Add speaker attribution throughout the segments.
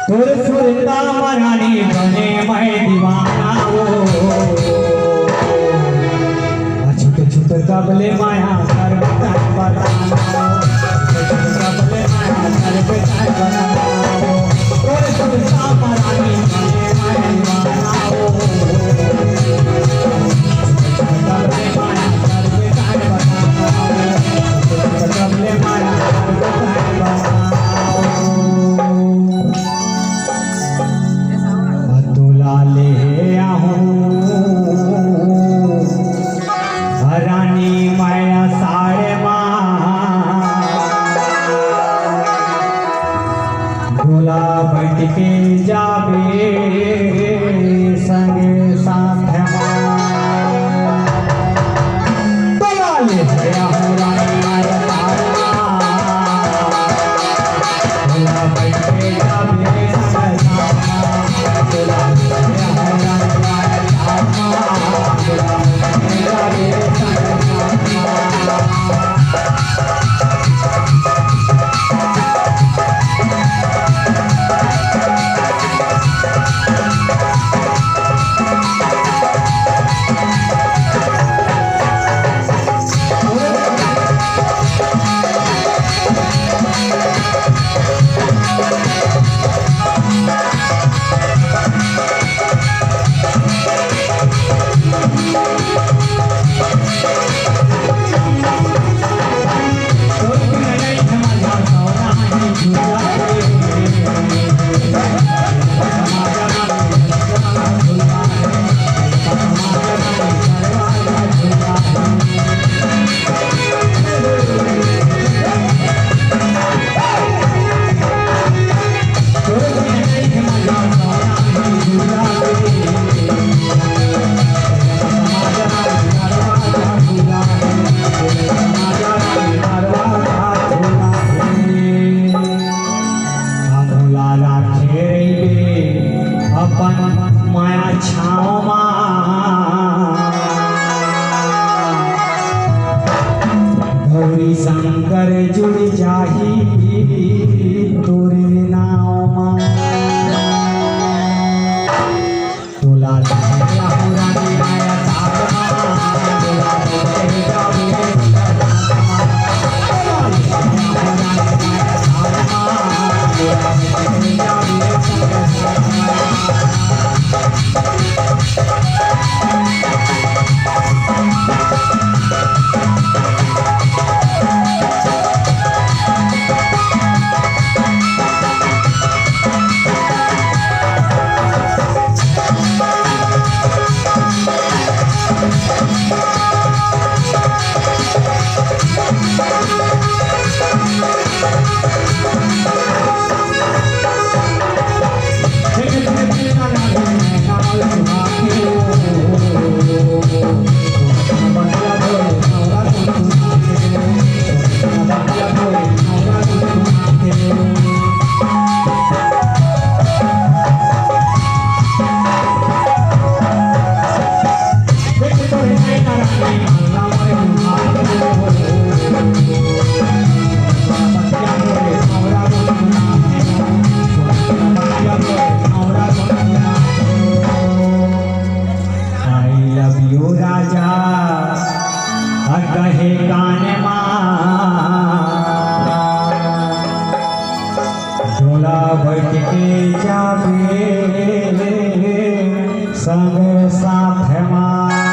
Speaker 1: सुरता मरानी बने मैं दीवाना हो छुट छुट कबले माया कर बताना कबले माया कर बताना सुरता मरानी बने मैं दीवाना हो कबले माया कर बताना कबले माया कर बताना रानी माया सारे भोला बैठ के जावे संगे साथ रानी माया भोला बैठ के जावे माया छाव गौरी शंकर जुड़ जाही तोरे नाम तोला रानी माया जावे संग साथ
Speaker 2: धन्यवाद.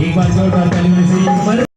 Speaker 2: एक बार जोरदार ताली